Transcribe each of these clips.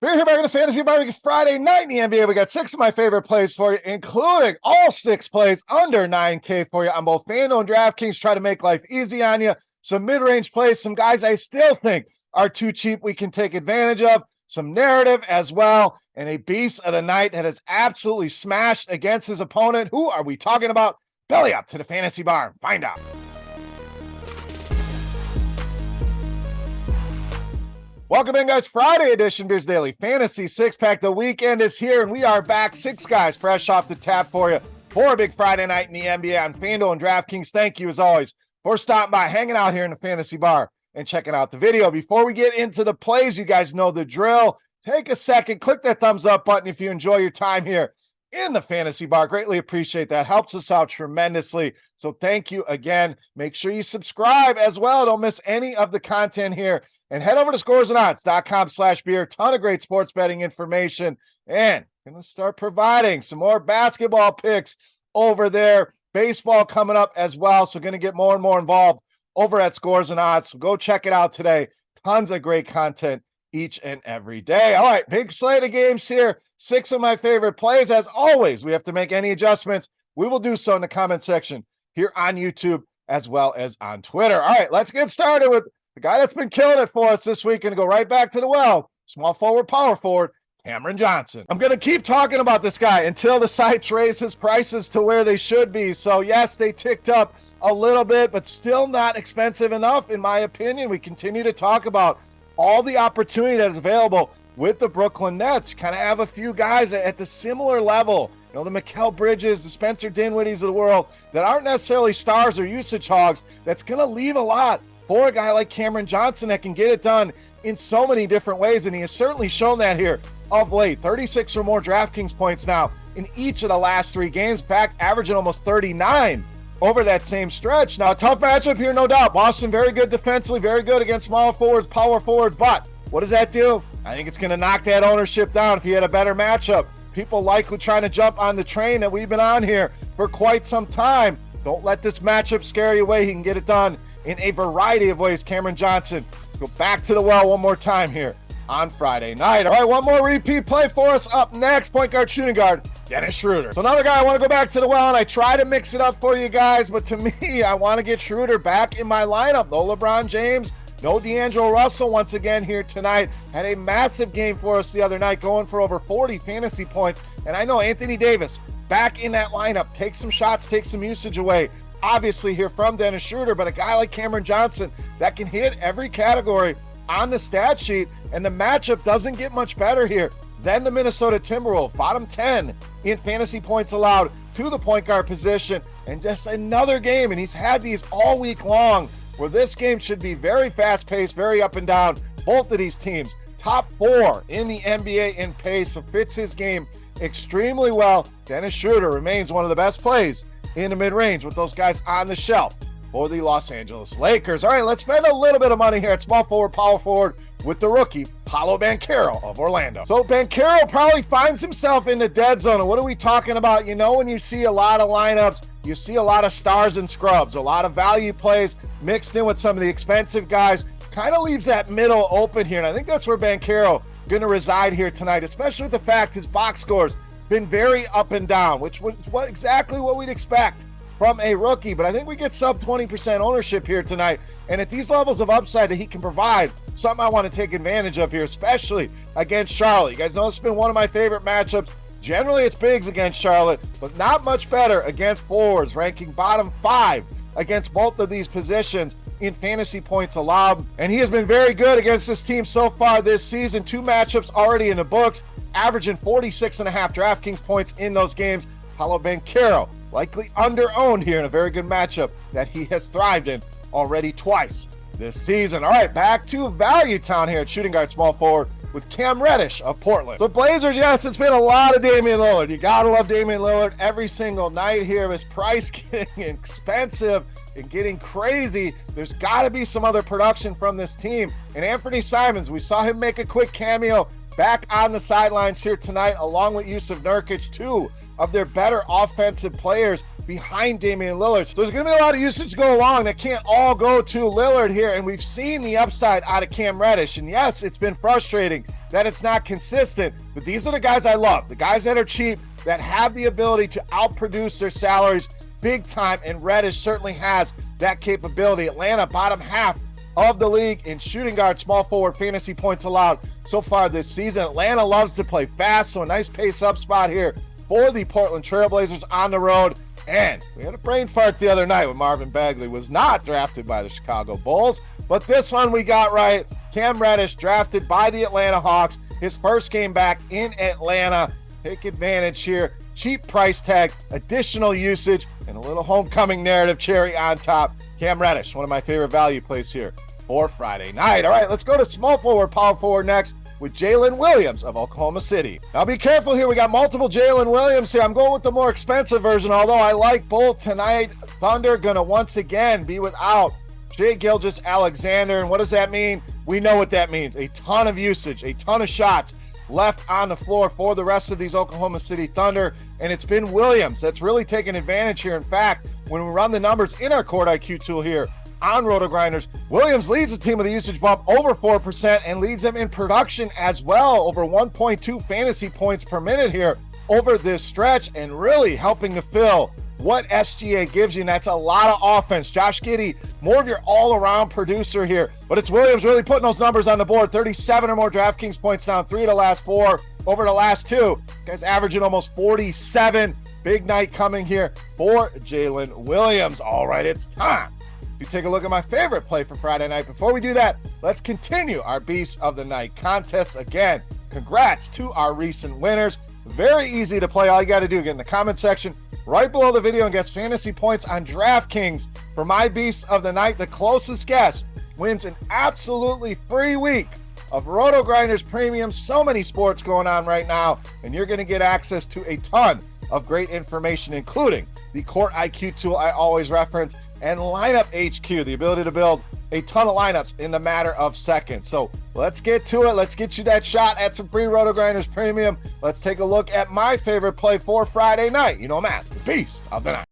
We're here back in the Fantasy Barbecue Friday night in the NBA. We got 6 of my favorite plays for you, including all 6 plays under 9K for you on both FanDuel and DraftKings. Try to make life easy on you. Some mid-range plays, some guys I still think are too cheap we can take advantage of. Some narrative as well, and a beast of the night that has absolutely smashed against his opponent. Who are we talking about? Belly up to the Fantasy Bar and find out. Welcome in, guys. Friday edition Beers Daily Fantasy Six-Pack. The weekend is here, and we are back. 6 guys fresh off the tap for you for a big Friday night in the NBA on FanDuel and DraftKings. Thank you, as always, for stopping by, hanging out here in the Fantasy Bar, and checking out the video. Before we get into the plays, you guys know the drill. Take a second, click that thumbs up button if you enjoy your time here in the Fantasy Bar. Greatly appreciate that. Helps us out tremendously. So thank you again. Make sure you subscribe as well. Don't miss any of the content here. And head over to scoresandodds.com/beer. Ton of great sports betting information. And I'm going to start providing some more basketball picks over there. Baseball coming up as well. So going to get more and more involved over at Scores and Odds. So go check it out today. Tons of great content each and every day. All right, big slate of games here. 6 of my favorite plays. As always, we have to make any adjustments. We will do so in the comment section here on YouTube as well as on Twitter. All right, let's get started with the guy that's been killing it for us this week, and go right back to the well. Small forward, power forward, Cameron Johnson. I'm going to keep talking about this guy until the sites raise his prices to where they should be. So yes, they ticked up a little bit, but still not expensive enough, in my opinion. We continue to talk about all the opportunity that is available with the Brooklyn Nets. Kind of have a few guys at the similar level. You know, the Mikal Bridges, the Spencer Dinwiddies of the world that aren't necessarily stars or usage hogs. That's going to leave a lot for a guy like Cameron Johnson that can get it done in so many different ways, and he has certainly shown that here of late. 36 or more DraftKings points now in each of the last 3 games. In fact, averaging almost 39 over that same stretch. Now, a tough matchup here, no doubt. Boston very good defensively, very good against small forwards, power forwards, but what does that do? I think it's going to knock that ownership down if you had a better matchup. People likely trying to jump on the train that we've been on here for quite some time. Don't let this matchup scare you away. He can get it done in a variety of ways. Cameron Johnson. Let's go back to the well one more time here on Friday night. All right, one more repeat play for us up next. Point guard, shooting guard, Dennis Schroeder. So another guy I want to go back to the well, and I try to mix it up for you guys, but to me, I want to get Schroeder back in my lineup. No LeBron James, no D'Angelo Russell once again here tonight. Had a massive game for us the other night, going for over 40 fantasy points. And I know Anthony Davis back in that lineup. Take some shots, take some usage away. Obviously here from Dennis Schroeder, but a guy like Cameron Johnson that can hit every category on the stat sheet, and the matchup doesn't get much better here than the Minnesota Timberwolves. Bottom 10 in fantasy points allowed to the point guard position, and just another game, and he's had these all week long, where this game should be very fast-paced, very up and down. Both of these teams, top 4 in the NBA in pace, so fits his game extremely well. Dennis Schroeder remains one of the best plays in the mid-range with those guys on the shelf for the Los Angeles Lakers. All right, let's spend a little bit of money here at small forward, power forward with the rookie, Paolo Banchero of Orlando. So Banchero probably finds himself in the dead zone. And what are we talking about? You know, when you see a lot of lineups, you see a lot of stars and scrubs, a lot of value plays mixed in with some of the expensive guys. Kind of leaves that middle open here. And I think that's where Banchero going to reside here tonight, especially with the fact his box scores been very up and down, which was exactly what we'd expect from a rookie. But I think we get sub 20% ownership here tonight. And at these levels of upside that he can provide, something I want to take advantage of here, especially against Charlotte. You guys know it's been one of my favorite matchups. Generally, it's bigs against Charlotte, but not much better against forwards, ranking bottom 5 against both of these positions in fantasy points allowed. And he has been very good against this team so far this season. 2 matchups already in the books, averaging 46.5 DraftKings points in those games. Paolo Banchero likely under-owned here in a very good matchup that he has thrived in already twice this season. All right, back to Value Town here at shooting guard, small forward with Cam Reddish of Portland. So Blazers, yes, it's been a lot of Damian Lillard. You gotta love Damian Lillard every single night here. His price getting expensive and getting crazy. There's gotta be some other production from this team. And Anthony Simons, we saw him make a quick cameo back on the sidelines here tonight, along with Yusuf Nurkic, 2 of their better offensive players behind Damian Lillard. So there's going to be a lot of usage to go along that can't all go to Lillard here, and we've seen the upside out of Cam Reddish. And yes, it's been frustrating that it's not consistent, but these are the guys I love, the guys that are cheap, that have the ability to outproduce their salaries big time, and Reddish certainly has that capability. Atlanta, bottom half of the league in shooting guard, small forward fantasy points allowed so far this season. Atlanta loves to play fast, so a nice pace up spot here for the Portland Trailblazers on the road. And we had a brain fart the other night when Marvin Bagley was not drafted by the Chicago Bulls, but this one we got right. Cam Reddish drafted by the Atlanta Hawks, his first game back in Atlanta. Take advantage here. Cheap price tag, additional usage, and a little homecoming narrative cherry on top. Cam Reddish, one of my favorite value plays here for Friday night. All right, let's go to small forward, power forward next with Jalen Williams of Oklahoma City. Now be careful here. We got multiple Jalen Williams here. I'm going with the more expensive version, although I like both tonight. Thunder gonna once again be without Shai Gilgeous-Alexander. And what does that mean? We know what that means. A ton of usage, a ton of shots left on the floor for the rest of these Oklahoma City Thunder, and it's been Williams that's really taken advantage here. In fact, when we run the numbers in our Court IQ tool here on RotoGrinders, Williams leads the team with a usage bump over 4% and leads them in production as well, over 1.2 fantasy points per minute here over this stretch, and really helping to fill what SGA gives you, and that's a lot of offense. Josh Giddey, more of your all-around producer here, but it's Williams really putting those numbers on the board. 37 or more DraftKings points down, 3 of the last 4 over the last 2. This guy's averaging almost 47. Big night coming here for Jalen Williams. All right, it's time to take a look at my favorite play for Friday night. Before we do that, let's continue our Beast of the Night contests. Again, congrats to our recent winners. Very easy to play. All you got to do, get in the comment section right below the video and gets fantasy points on DraftKings for my Beast of the Night. The closest guess wins an absolutely free week of RotoGrinders Premium. So many sports going on right now, and you're going to get access to a ton of great information, including the Court IQ tool I always reference, and Lineup HQ, the ability to build a ton of lineups in the matter of seconds. So let's get to it. Let's get you that shot at some free RotoGrinders Premium. Let's take a look at my favorite play for Friday night. You know I'm asked, the Beast of the Night.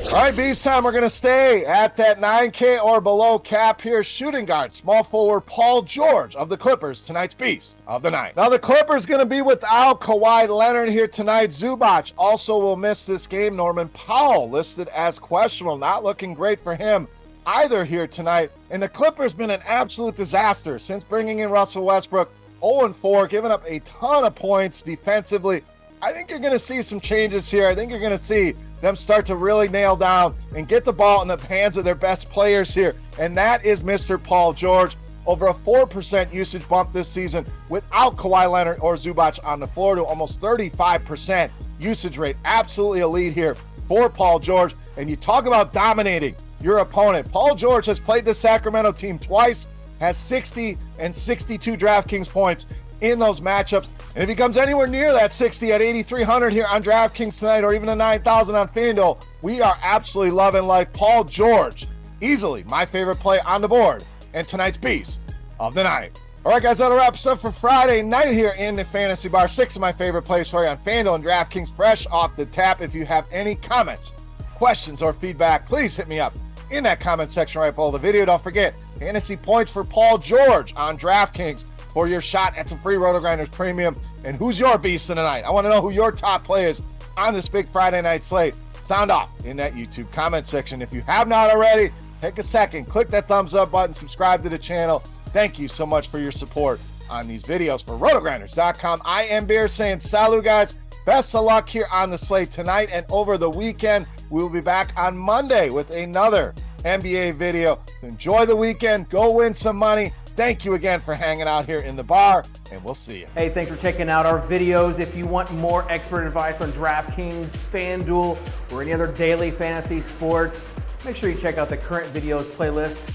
All right, Beast time. We're going to stay at that 9K or below cap here. Shooting guard, small forward Paul George of the Clippers, tonight's Beast of the Night. Now, the Clippers going to be without Kawhi Leonard here tonight. Zubac also will miss this game. Norman Powell listed as questionable. Not looking great for him either here tonight. And the Clippers been an absolute disaster since bringing in Russell Westbrook. 0-4, giving up a ton of points defensively. I think you're going to see some changes here. I think you're going to see them start to really nail down and get the ball in the hands of their best players here. And that is Mr. Paul George. Over a 4% usage bump this season without Kawhi Leonard or Zubac on the floor to almost 35% usage rate. Absolutely elite here for Paul George. And you talk about dominating your opponent. Paul George has played the Sacramento team twice, has 60 and 62 DraftKings points in those matchups. And if he comes anywhere near that 60 at 8,300 here on DraftKings tonight, or even a 9,000 on FanDuel, we are absolutely loving life. Paul George, easily my favorite play on the board, and tonight's Beast of the Night. All right, guys, that'll wrap us up for Friday night here in the Fantasy Bar. 6 of my favorite plays for you on FanDuel and DraftKings, fresh off the tap. If you have any comments, questions, or feedback, please hit me up in that comment section right below the video. Don't forget, fantasy points for Paul George on DraftKings for your shot at some free RotoGrinders Premium. And who's your Beast of the Night? I want to know who your top play is on this big Friday night slate. Sound off in that YouTube comment section. If you have not already, take a second, click that thumbs up button, subscribe to the channel. Thank you so much for your support on these videos. For RotoGrinders.com, I am Beer saying salut, guys. Best of luck here on the slate tonight and over the weekend. We will be back on Monday with another NBA video. Enjoy the weekend. Go win some money. Thank you again for hanging out here in the bar, and we'll see you. Hey, thanks for checking out our videos. If you want more expert advice on DraftKings, FanDuel, or any other daily fantasy sports, make sure you check out the current videos playlist